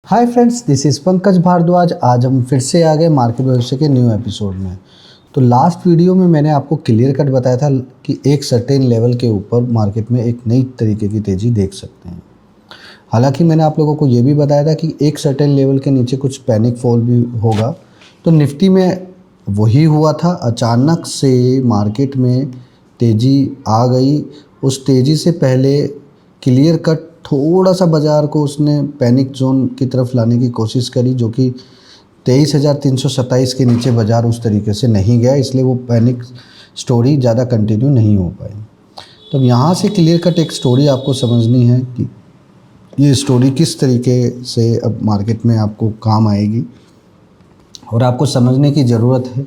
Hi friends, this is Pankaj Bhardwaj. आज हम फिर से आ गए मार्केट भविष्य के न्यू एपिसोड में। तो लास्ट वीडियो में मैंने आपको क्लियर कट बताया था कि एक सर्टेन लेवल के ऊपर मार्केट में एक नई तरीके की तेज़ी देख सकते हैं। हालांकि मैंने आप लोगों को ये भी बताया था कि एक सर्टेन लेवल के नीचे कुछ पैनिक फॉल भी होगा। तो निफ्टी में वही हुआ था, अचानक से मार्केट में तेज़ी आ गई। उस तेज़ी से पहले क्लियर कट थोड़ा सा बाज़ार को उसने पैनिक जोन की तरफ लाने की कोशिश करी, जो कि 23,327 के नीचे बाज़ार उस तरीके से नहीं गया, इसलिए वो पैनिक स्टोरी ज़्यादा कंटिन्यू नहीं हो पाई। तब यहाँ से क्लियर कट एक स्टोरी आपको समझनी है कि ये स्टोरी किस तरीके से अब मार्केट में आपको काम आएगी, और आपको समझने की ज़रूरत है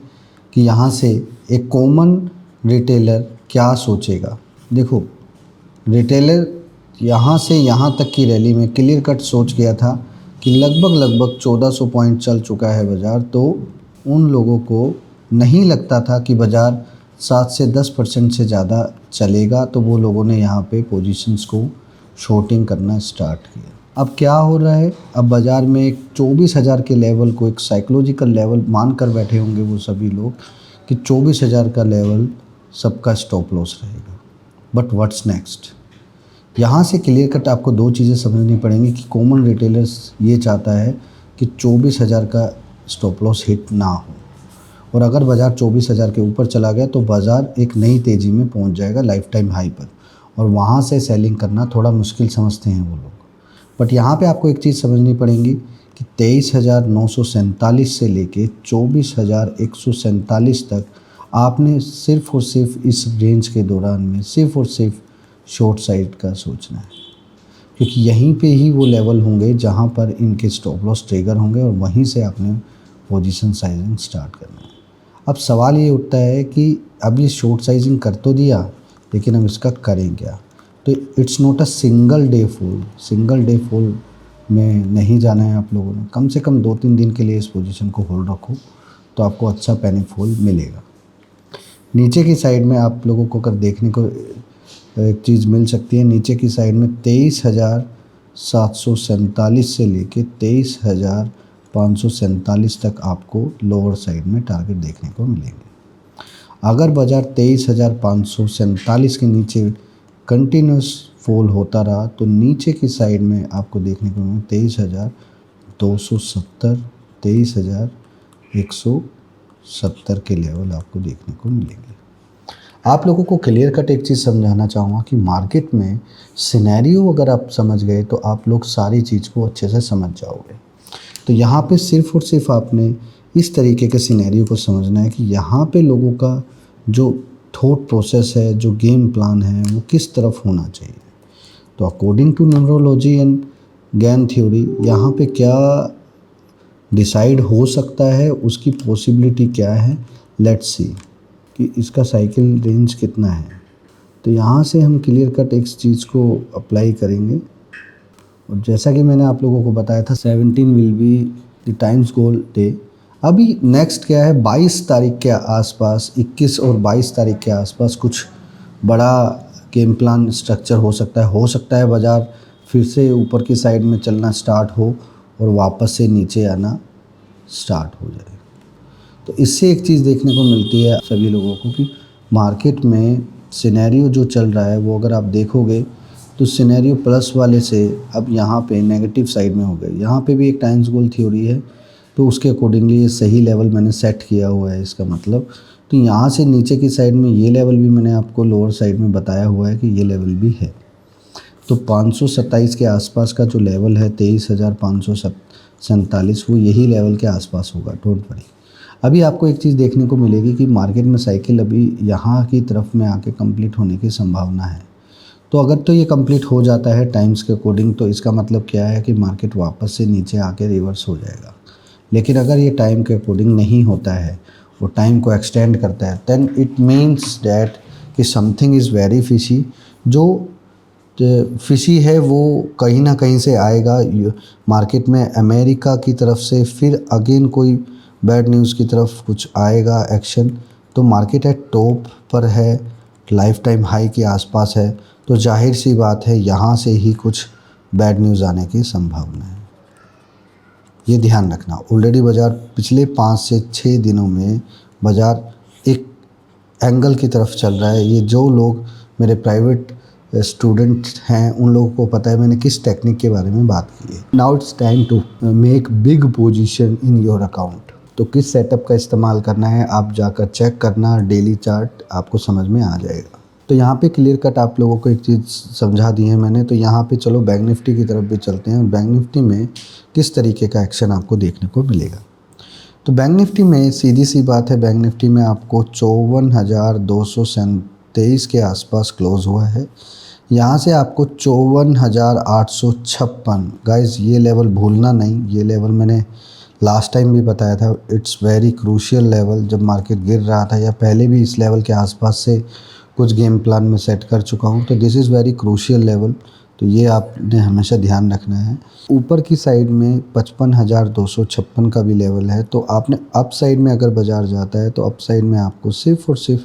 कि यहाँ से एक कॉमन रिटेलर क्या सोचेगा। देखो, रिटेलर यहाँ से यहाँ तक की रैली में क्लियर कट सोच गया था कि लगभग 1400 पॉइंट चल चुका है बाज़ार, तो उन लोगों को नहीं लगता था कि बाज़ार 7 से 10% से ज़्यादा चलेगा, तो वो लोगों ने यहाँ पे पोजीशंस को शॉर्टिंग करना स्टार्ट किया। अब क्या हो रहा है, अब बाज़ार में एक 24,000 के लेवल को एक साइकोलॉजिकल लेवल मान कर बैठे होंगे वो सभी लोग कि 24,000 का लेवल सबका स्टॉप लॉस रहेगा। But what's next? यहाँ से क्लियर कट आपको दो चीज़ें समझनी पड़ेंगी कि कॉमन रिटेलर्स ये चाहता है कि 24,000 का स्टॉप लॉस हिट ना हो, और अगर बाज़ार 24,000 के ऊपर चला गया तो बाज़ार एक नई तेज़ी में पहुँच जाएगा लाइफ टाइम हाई पर, और वहाँ से सेलिंग करना थोड़ा मुश्किल समझते हैं वो लोग। बट यहाँ पे आपको एक चीज़ समझनी पड़ेगी कि 23,947 से लेके 24,147 तक आपने सिर्फ़ और सिर्फ इस रेंज के दौरान में सिर्फ़ और सिर्फ शॉर्ट साइड का सोचना है, क्योंकि यहीं पे ही वो लेवल होंगे जहाँ पर इनके स्टॉप लॉस ट्रिगर होंगे, और वहीं से आपने पोजीशन साइजिंग स्टार्ट करना है। अब सवाल ये उठता है कि अब ये शॉर्ट साइजिंग कर तो दिया, लेकिन अब इसका करें क्या? तो it's not a single day fall में नहीं जाना है आप लोगों ने। कम से कम 2-3 दिन के लिए इस पोजीशन को होल्ड रखो, तो आपको अच्छा पैनिक फॉल मिलेगा। नीचे की साइड में आप लोगों को अगर देखने को एक चीज़ मिल सकती है, नीचे की साइड में 23,747 से लेके 23,547 तक आपको लोअर साइड में टारगेट देखने को मिलेंगे। अगर बाज़ार 23,547 के नीचे कंटिन्यूस फॉल होता रहा तो नीचे की साइड में आपको देखने को मिलेगा 23,270, 23,170 के लेवल आपको देखने को मिलेंगे। आप लोगों को क्लियर कट एक चीज़ समझाना चाहूँगा कि मार्केट में सिनेरियो अगर आप समझ गए तो आप लोग सारी चीज़ को अच्छे से समझ जाओगे। तो यहाँ पे सिर्फ़ और सिर्फ आपने इस तरीके के सिनेरियो को समझना है कि यहाँ पे लोगों का जो थॉट प्रोसेस है, जो गेम प्लान है, वो किस तरफ होना चाहिए। तो according to numerology and game theory यहाँ पे क्या डिसाइड हो सकता है, उसकी पॉसिबिलिटी क्या है, लेट्स सी कि इसका साइकिल रेंज कितना है। तो यहाँ से हम क्लियर कट एक चीज़ को अप्लाई करेंगे, और जैसा कि मैंने आप लोगों को बताया था 17 will be the times goal day. अभी नेक्स्ट क्या है, 22 तारीख के आसपास, 21 और 22 तारीख के आसपास कुछ बड़ा गेम प्लान स्ट्रक्चर हो सकता है बाज़ार फिर से ऊपर की साइड में चलना स्टार्ट हो और वापस से नीचे आना स्टार्ट हो जाए। तो इससे एक चीज़ देखने को मिलती है सभी लोगों को कि मार्केट में सिनेरियो जो चल रहा है वो अगर आप देखोगे तो सिनेरियो प्लस वाले से अब यहाँ पे नेगेटिव साइड में हो गए। यहाँ पे भी एक टाइम्स गोल थ्योरी है, तो उसके अकॉर्डिंगली ये सही लेवल मैंने सेट किया हुआ है इसका मतलब। तो यहाँ से नीचे की साइड में ये लेवल भी मैंने आपको लोअर साइड में बताया हुआ है कि ये लेवल भी है। तो 527 के आसपास का जो लेवल है 23,547 वो यही लेवल के आसपास होगा, डोंट वरी। अभी आपको एक चीज़ देखने को मिलेगी कि मार्केट में साइकिल अभी यहाँ की तरफ में आके कंप्लीट होने की संभावना है। तो अगर तो ये कंप्लीट हो जाता है टाइम्स के अकॉर्डिंग, तो इसका मतलब क्या है कि मार्केट वापस से नीचे आके रिवर्स हो जाएगा। लेकिन अगर ये टाइम के अकॉर्डिंग नहीं होता है, वो टाइम को एक्सटेंड करता है, देन इट मीन्स डैट कि समथिंग इज़ वेरी फिशी। जो फिशी है वो कहीं ना कहीं से आएगा मार्केट में। अमेरिका की तरफ से फिर अगेन कोई बैड न्यूज़ की तरफ कुछ आएगा एक्शन, तो मार्केट है टॉप पर है, लाइफ टाइम हाई के आसपास है, तो जाहिर सी बात है यहाँ से ही कुछ बैड न्यूज़ आने की संभावना है। ये ध्यान रखना। ऑलरेडी बाज़ार पिछले 5 से 6 दिनों में बाज़ार एक एंगल की तरफ चल रहा है। ये जो लोग मेरे प्राइवेट स्टूडेंट हैं उन लोगों को पता है मैंने किस टेक्निक के बारे में बात की है। Now it's time to make big position in your account. तो किस सेटअप का इस्तेमाल करना है आप जाकर चेक करना, डेली चार्ट आपको समझ में आ जाएगा। तो यहाँ पे क्लियर कट आप लोगों को एक चीज़ समझा दी है मैंने। तो यहाँ पे चलो बैंक निफ्टी की तरफ भी चलते हैं। बैंक निफ्टी में किस तरीके का एक्शन आपको देखने को मिलेगा। तो बैंक निफ्टी में सीधी सी बात है, बैंक निफ्टी में आपको 54,227 के आसपास क्लोज़ हुआ है। यहाँ से आपको 54,856 गाइस, ये लेवल भूलना नहीं। ये लेवल मैंने लास्ट टाइम भी बताया था, इट्स वेरी क्रूशियल लेवल। जब मार्केट गिर रहा था या पहले भी इस लेवल के आसपास से कुछ गेम प्लान में सेट कर चुका हूँ। तो this is very crucial level, तो ये आपने हमेशा ध्यान रखना है। ऊपर की साइड में 55,256 का भी लेवल है। तो आपने अप साइड में अगर बाज़ार जाता है तो अप साइड में आपको सिर्फ़ और सिर्फ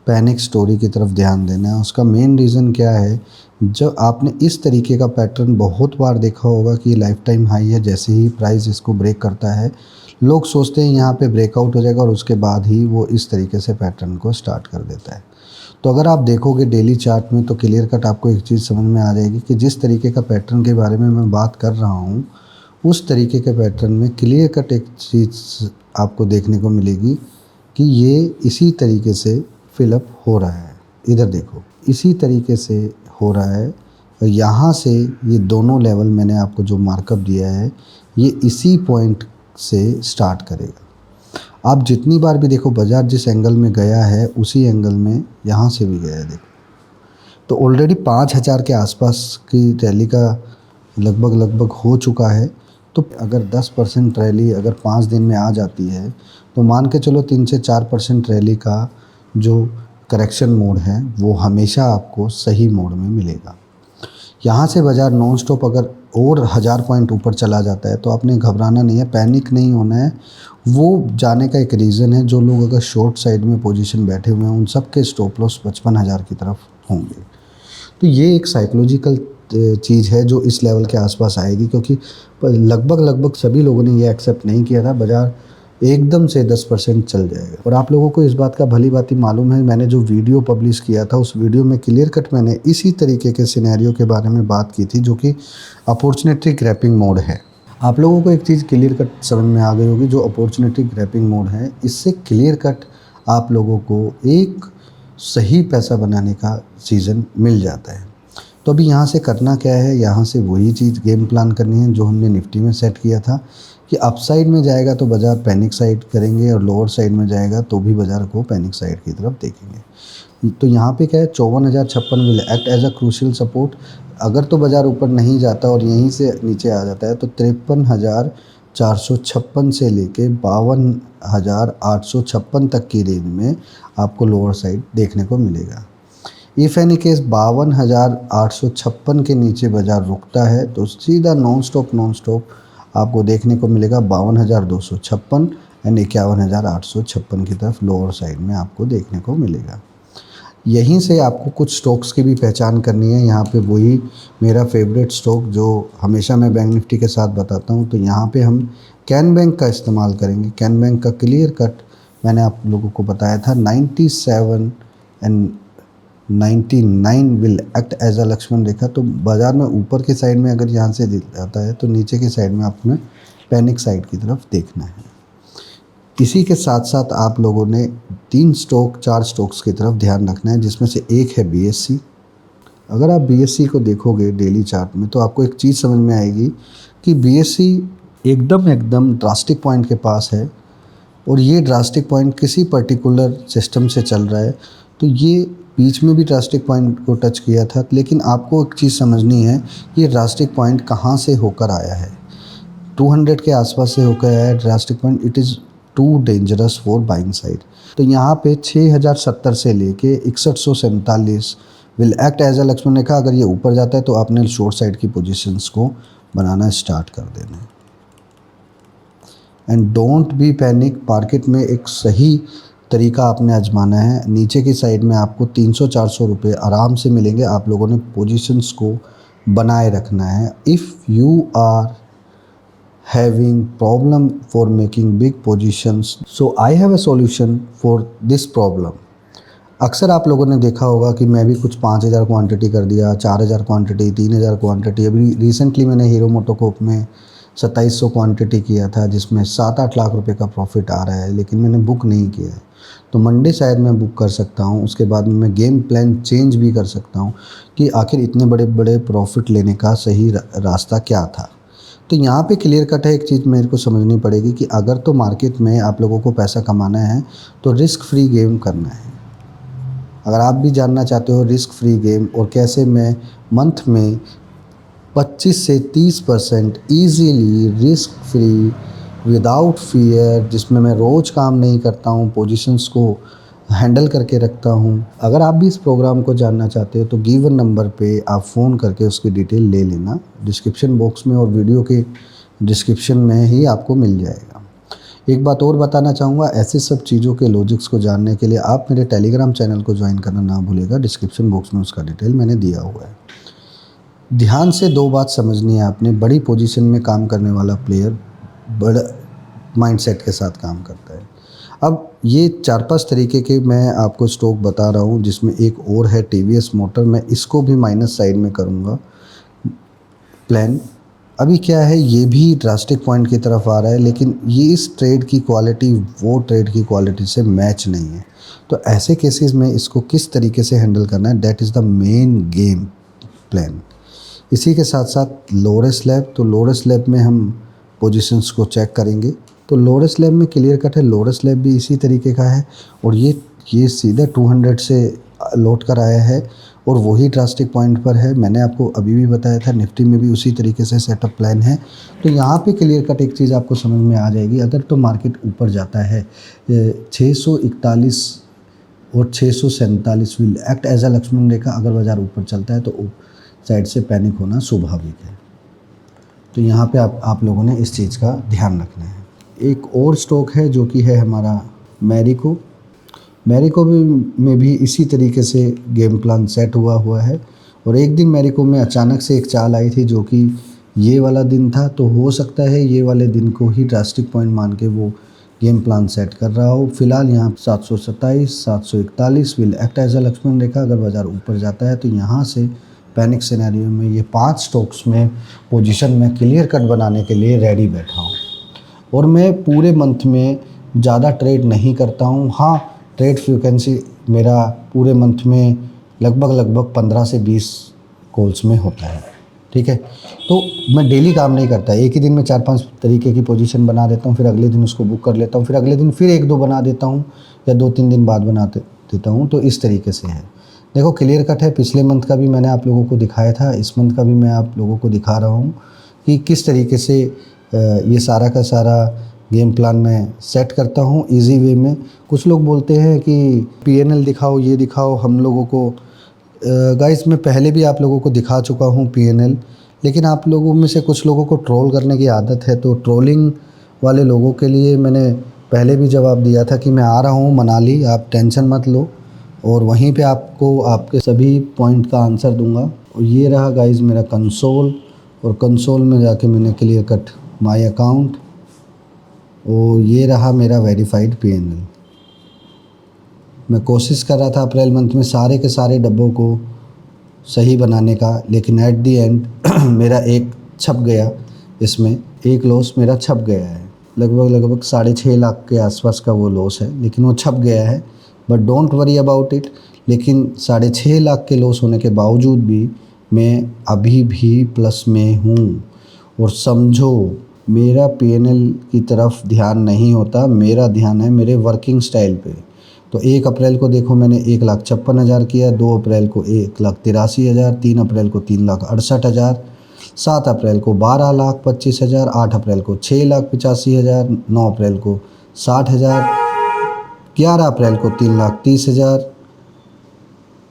पैनिक स्टोरी की तरफ ध्यान देना है। उसका मेन रीज़न क्या है, जब आपने इस तरीके का पैटर्न बहुत बार देखा होगा कि लाइफ टाइम हाई है, जैसे ही प्राइस इसको ब्रेक करता है लोग सोचते हैं यहाँ पे ब्रेकआउट हो जाएगा और उसके बाद ही वो इस तरीके से पैटर्न को स्टार्ट कर देता है। तो अगर आप देखोगे डेली चार्ट में तो क्लियर कट आपको एक चीज़ समझ में आ जाएगी कि जिस तरीके का पैटर्न के बारे में मैं बात कर रहा हूँ उस तरीके के पैटर्न में क्लियर कट एक चीज़ आपको देखने को मिलेगी कि ये इसी तरीके से फिलअप हो रहा है। इधर देखो, इसी तरीके से हो रहा है और यहाँ से ये दोनों लेवल मैंने आपको जो मार्कअप दिया है ये इसी पॉइंट से स्टार्ट करेगा। आप जितनी बार भी देखो बाज़ार जिस एंगल में गया है उसी एंगल में यहाँ से भी गया है। देखो तो ऑलरेडी 5,000 के आसपास की रैली का लगभग हो चुका है। तो अगर 10% रैली अगर 5 दिन में आ जाती है तो मान के चलो 3 से 4% रैली का जो करेक्शन मोड है वो हमेशा आपको सही मोड में मिलेगा। यहाँ से बाज़ार नॉन स्टॉप अगर और 1000 पॉइंट ऊपर चला जाता है तो आपने घबराना नहीं है, पैनिक नहीं होना है। वो जाने का एक रीज़न है, जो लोग अगर शॉर्ट साइड में पोजीशन बैठे हुए हैं उन सब के स्टॉप लॉस 55,000 की तरफ होंगे। तो ये एक साइकोलॉजिकल चीज़ है जो इस लेवल के आसपास आएगी, क्योंकि लगभग सभी लोगों ने ये एक्सेप्ट नहीं किया था बाज़ार एकदम से 10% चल जाएगा। और आप लोगों को इस बात का भली भांति मालूम है, मैंने जो वीडियो पब्लिश किया था उस वीडियो में क्लियर कट मैंने इसी तरीके के सिनेरियो के बारे में बात की थी, जो कि अपॉर्चुनिटी ग्रैपिंग मोड है। आप लोगों को एक चीज़ क्लियर कट समझ में आ गई होगी, जो अपॉर्चुनिटी ग्रैपिंग मोड है इससे क्लियर कट आप लोगों को एक सही पैसा बनाने का सीज़न मिल जाता है। तो अभी यहाँ से करना क्या है, यहाँ से वही चीज़ गेम प्लान करनी है जो हमने निफ्टी में सेट किया था कि अप साइड में जाएगा तो बाज़ार पैनिक साइड करेंगे और लोअर साइड में जाएगा तो भी बाज़ार को पैनिक साइड की तरफ देखेंगे। तो यहाँ पे क्या है, 54,056 will act as a crucial support. अगर तो बाज़ार ऊपर नहीं जाता और यहीं से नीचे आ जाता है तो 53,456 से लेके 52,856 तक की रेंज में आपको लोअर साइड देखने को मिलेगा। इफ़ एनी केस 52,856 के नीचे बाज़ार रुकता है तो सीधा नॉन स्टॉप आपको देखने को मिलेगा 52,256 एंड 51,856 की तरफ लोअर साइड में आपको देखने को मिलेगा। यहीं से आपको कुछ स्टॉक्स की भी पहचान करनी है। यहाँ पे वही मेरा फेवरेट स्टॉक जो हमेशा मैं बैंक निफ्टी के साथ बताता हूँ, तो यहाँ पे हम कैन बैंक का इस्तेमाल करेंगे। कैन बैंक का क्लियर कट मैंने आप लोगों को बताया था 97 and 99 will act as a Lakshman rekha. तो बाज़ार में ऊपर की साइड में अगर यहाँ से आता है तो नीचे की साइड में आपने पैनिक साइड की तरफ देखना है। इसी के साथ साथ आप लोगों ने 4 स्टॉक्स की तरफ ध्यान रखना है, जिसमें से एक है BSE। अगर आप BSE को देखोगे डेली चार्ट में तो आपको एक चीज़ समझ में आएगी कि BSE एकदम ड्रास्टिक पॉइंट के पास है और ये ड्रास्टिक पॉइंट किसी पर्टिकुलर सिस्टम से चल रहा है। तो ये बीच में भी ड्रास्टिक पॉइंट को टच किया था, लेकिन आपको एक चीज़ समझनी है ये ड्रास्टिक पॉइंट कहाँ से होकर आया है। 200 के आसपास से होकर आया है drastic point. It is too dangerous for buying side. तो यहाँ पे 6,070 से लेके 6147 will act as a Lakshman rekha. अगर ये ऊपर जाता है तो आपने शॉर्ट साइड की पोजीशंस को बनाना स्टार्ट कर देना है। And don't be panic. Market में एक सही तरीका आपने आजमाना है। नीचे की साइड में आपको 300-400 रुपये आराम से मिलेंगे। आप लोगों ने पोजीशंस को बनाए रखना है। If you are having problem for making big positions. So I have a solution for this problem. अक्सर आप लोगों ने देखा होगा कि मैं भी कुछ 5,000 क्वांटिटी कर दिया, 4,000 क्वांटिटी, 3,000 क्वांटिटी। अभी रिसेंटली मैंने हीरो मोटोकॉर्प में 2700 क्वांटिटी किया था, जिसमें 7-8 लाख रुपए का प्रॉफिट आ रहा है, लेकिन मैंने बुक नहीं किया है। तो मंडे शायद मैं बुक कर सकता हूँ, उसके बाद में मैं गेम प्लान चेंज भी कर सकता हूँ कि आखिर इतने बड़े बड़े प्रॉफिट लेने का सही रास्ता क्या था। तो यहाँ पे क्लियर कट है, एक चीज़ मेरे को समझनी पड़ेगी कि अगर तो मार्केट में आप लोगों को पैसा कमाना है तो रिस्क फ्री गेम करना है। अगर आप भी जानना चाहते हो रिस्क फ्री गेम और कैसे मैं मंथ में 25 से 30% easily risk free without fear, जिसमें मैं रोज़ काम नहीं करता हूँ, पोजीशंस को हैंडल करके रखता हूँ। अगर आप भी इस प्रोग्राम को जानना चाहते हो तो गिवन नंबर पे आप फ़ोन करके उसकी डिटेल ले लेना। डिस्क्रिप्शन बॉक्स में और वीडियो के डिस्क्रिप्शन में ही आपको मिल जाएगा। एक बात और बताना चाहूँगा, ऐसे सब चीज़ों के लॉजिक्स को जानने के लिए आप मेरे टेलीग्राम चैनल को ज्वाइन करना ना भूलिएगा। डिस्क्रिप्शन बॉक्स में उसका डिटेल मैंने दिया हुआ है। ध्यान से 2 बात समझनी है आपने। बड़ी पोजीशन में काम करने वाला प्लेयर बड़ा माइंडसेट के साथ काम करता है। अब ये 4-5 तरीके के मैं आपको स्टॉक बता रहा हूँ, जिसमें एक और है टीवीएस मोटर। मैं इसको भी माइनस साइड में करूँगा प्लान। अभी क्या है, ये भी ड्रास्टिक पॉइंट की तरफ आ रहा है, लेकिन ये इस ट्रेड की क्वालिटी वो ट्रेड की क्वालिटी से मैच नहीं है। तो ऐसे केसेस में इसको किस तरीके से हैंडल करना है, that is the main game plan. इसी के साथ साथ लोअर स्लैब, तो लोअर स्लैब में हम पोजीशंस को चेक करेंगे। तो लोअर स्लैब में क्लियर कट है, लोअर स्लैब भी इसी तरीके का है और ये सीधा 200 से लौट कर आया है और वही ड्रास्टिक पॉइंट पर है। मैंने आपको अभी भी बताया था, निफ्टी में भी उसी तरीके से सेटअप प्लान है। तो यहाँ पे क्लियर कट एक चीज़ आपको समझ में आ जाएगी। अगर तो मार्केट ऊपर जाता है 641 और 647 will act as a Lakshman rekha. अगर बाज़ार ऊपर चलता है तो साइड से पैनिक होना स्वाभाविक है। तो यहाँ पे आप लोगों ने इस चीज़ का ध्यान रखना है। एक और स्टॉक है जो कि है हमारा मैरिको। मैरिको में भी इसी तरीके से गेम प्लान सेट हुआ है और एक दिन मैरिको में अचानक से एक चाल आई थी जो कि ये वाला दिन था। तो हो सकता है ये वाले दिन को ही ड्रास्टिक पॉइंट मान के वो गेम प्लान सेट कर रहा हो। फिलहाल यहाँ 727, 741 will act as a Lakshman rekha. अगर बाज़ार ऊपर जाता है तो यहाँ से पैनिक सिनेरियो में ये 5 स्टॉक्स में पोजीशन में क्लियर कट बनाने के लिए रेडी बैठा हूँ। और मैं पूरे मंथ में ज़्यादा ट्रेड नहीं करता हूँ। हाँ, ट्रेड फ्रीक्वेंसी मेरा पूरे मंथ में लगभग 15 से 20 कॉल्स में होता है, ठीक है। तो मैं डेली काम नहीं करता, एक ही दिन में 4-5 तरीके की पोजीशन बना देता हूँ, फिर अगले दिन उसको बुक कर लेता हूँ, फिर अगले दिन फिर 1-2 बना देता हूँ या 2-3 दिन बाद बना देता हूँ। तो इस तरीके से है। देखो क्लियर कट है, पिछले मंथ का भी मैंने आप लोगों को दिखाया था, इस मंथ का भी मैं आप लोगों को दिखा रहा हूँ कि किस तरीके से ये सारा का सारा गेम प्लान मैं सेट करता हूँ इजी वे में। कुछ लोग बोलते हैं कि पीएनएल दिखाओ, ये दिखाओ हम लोगों को। गाइस मैं पहले भी आप लोगों को दिखा चुका हूँ पीएनएल, लेकिन आप लोगों में से कुछ लोगों को ट्रोल करने की आदत है। तो ट्रोलिंग वाले लोगों के लिए मैंने पहले भी जवाब दिया था कि मैं आ रहा हूँ मनाली, आप टेंशन मत लो, और वहीं पे आपको आपके सभी पॉइंट का आंसर दूंगा। और ये रहा गाइस मेरा कंसोल, और कंसोल में जाके मैंने क्लियर कट माय अकाउंट, और ये रहा मेरा वेरीफाइड पीएनएल। मैं कोशिश कर रहा था अप्रैल मंथ में सारे के सारे डब्बों को सही बनाने का, लेकिन एट दी एंड मेरा एक छप गया, इसमें एक लॉस मेरा छप गया है। लगभग 6.5 लाख के आसपास का वो लॉस है, लेकिन वो छप गया है। But don't worry about it. लेकिन 6.5 लाख के लॉस होने के बावजूद भी मैं अभी भी प्लस में हूँ। और समझो मेरा पीएनएल की तरफ ध्यान नहीं होता, मेरा ध्यान है मेरे वर्किंग स्टाइल पे। तो 1 अप्रैल को देखो मैंने 1,56,000 किया, 2 अप्रैल को 1,83,000, 3 अप्रैल को 3,68,000, 7 अप्रैल को 12,25,000, 8 अप्रैल को 6,85,000, 9 अप्रैल को 60,000, 11 अप्रैल को 3,30,000,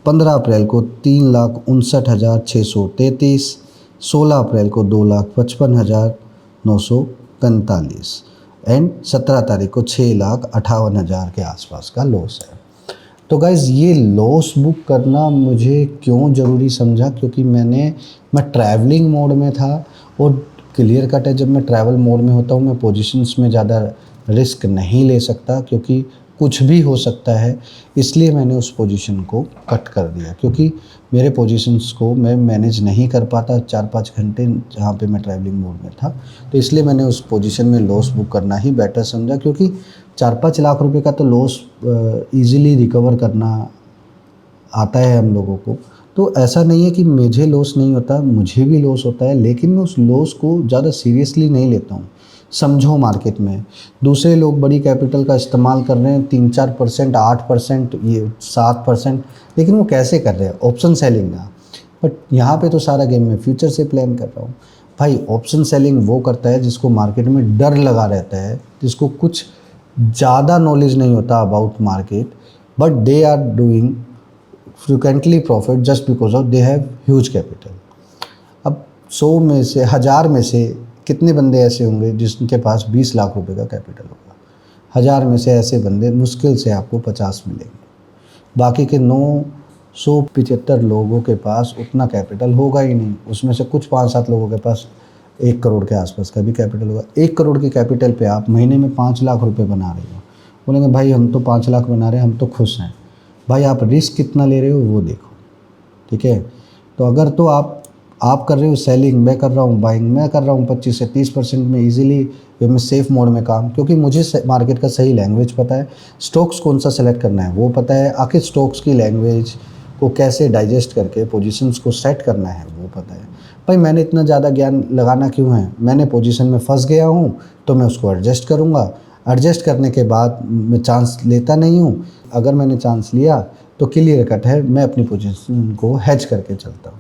15 अप्रैल को 3,59,633, 16 अप्रैल को 2,55,945 एंड 17 तारीख को 6,58,000 के आसपास का लॉस है। तो गाइज़ ये लॉस बुक करना मुझे क्यों ज़रूरी समझा, क्योंकि मैं ट्रैवलिंग मोड में था और क्लियर कट है, जब मैं ट्रैवल मोड में होता हूँ मैं पोजीशंस में ज़्यादा रिस्क नहीं ले सकता, क्योंकि कुछ भी हो सकता है। इसलिए मैंने उस पोजीशन को कट कर दिया, क्योंकि मेरे पोजीशंस को मैं मैनेज नहीं कर पाता 4-5 घंटे जहाँ पे मैं ट्रैवलिंग मोड में था। तो इसलिए मैंने उस पोजीशन में लॉस बुक करना ही बेटर समझा, क्योंकि 4-5 लाख रुपए का तो लॉस ईज़िली रिकवर करना आता है हम लोगों को। तो ऐसा नहीं है कि मुझे लॉस नहीं होता, मुझे भी लॉस होता है, लेकिन मैं उस लॉस को ज़्यादा सीरियसली नहीं लेता हूँ। समझो मार्केट में दूसरे लोग बड़ी कैपिटल का इस्तेमाल कर रहे हैं, 3-4%, 8%, ये 7%, लेकिन वो कैसे कर रहे हैं? ऑप्शन सेलिंग ना। बट यहाँ पे तो सारा गेम मैं फ्यूचर से प्लान कर रहा हूँ। भाई ऑप्शन सेलिंग वो करता है जिसको मार्केट में डर लगा रहता है, जिसको कुछ ज़्यादा नॉलेज नहीं होता about market, but they are doing frequently profit just because of they have huge capital. अब 100 में से 1000 में से कितने बंदे ऐसे होंगे जिनके पास 20 लाख रुपए का कैपिटल होगा? 1000 में से ऐसे बंदे मुश्किल से आपको 50 मिलेंगे। बाकी के 975 लोगों के पास उतना कैपिटल होगा ही नहीं। उसमें से कुछ 5-7 लोगों के पास 1 करोड़ के आसपास का भी कैपिटल होगा। 1 करोड़ के कैपिटल पे आप महीने में 5 लाख रुपए बना रहे हो। बोलेंगे भाई हम तो 5 लाख बना रहे हैं, हम तो खुश हैं। भाई आप रिस्क कितना ले रहे हो वो देखो, ठीक है? तो अगर तो आप कर रहे हो सेलिंग, मैं कर रहा हूँ बाइंग, मैं कर रहा हूँ 25 से 30% में ईजिली, मैं सेफ मोड में काम, क्योंकि मुझे मार्केट का सही लैंग्वेज पता है, स्टॉक्स कौन सा सेलेक्ट करना है वो पता है, आखिर स्टॉक्स की लैंग्वेज को कैसे डाइजेस्ट करके पोजीशंस को सेट करना है वो पता है। भाई मैंने इतना ज़्यादा ज्ञान लगाना क्यों है? मैंने पोजीशन में फंस गया हूँ तो मैं उसको एडजस्ट करूँगा। एडजस्ट करने के बाद मैं चांस लेता नहीं हूँ। अगर मैंने चांस लिया तो क्लियर कट है, मैं अपनी पोजीशन को हेज करके चलता हूँ।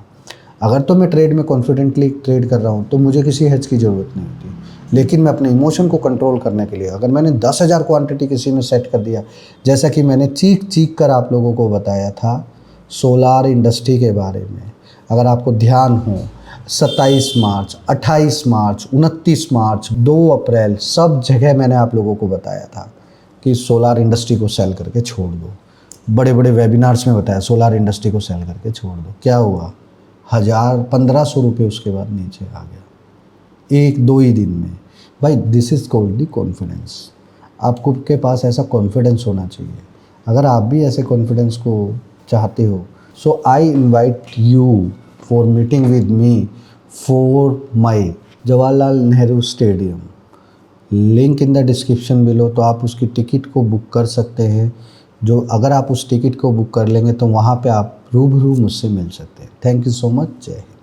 अगर तो मैं ट्रेड में कॉन्फिडेंटली ट्रेड कर रहा हूँ तो मुझे किसी हेज की ज़रूरत नहीं होती। लेकिन मैं अपने इमोशन को कंट्रोल करने के लिए, अगर मैंने 10,000 क्वांटिटी किसी में सेट कर दिया, जैसा कि मैंने चीख कर आप लोगों को बताया था सोलार इंडस्ट्री के बारे में, अगर आपको ध्यान हो, 27 मार्च, 28 मार्च, 29 मार्च, 2 अप्रैल, सब जगह मैंने आप लोगों को बताया था कि सोलार इंडस्ट्री को सेल करके छोड़ दो। बड़े बड़े वेबिनार्स में बताया सोलार इंडस्ट्री को सेल करके छोड़ दो। क्या हुआ? 1500 रुपये उसके बाद नीचे आ गया 1-2 ही दिन में। भाई this is called the confidence. आपको के पास ऐसा कॉन्फिडेंस होना चाहिए। अगर आप भी ऐसे कॉन्फिडेंस को चाहते हो, so I invite you for meeting with me for my Jawaharlal Nehru stadium. Link in the description below. तो आप उसकी टिकट को बुक कर सकते हैं। जो अगर आप उस टिकट को बुक कर लेंगे तो वहाँ पे आप रूबरू मुझसे मिल सकते हैं। Thank you so much. जय हिंद।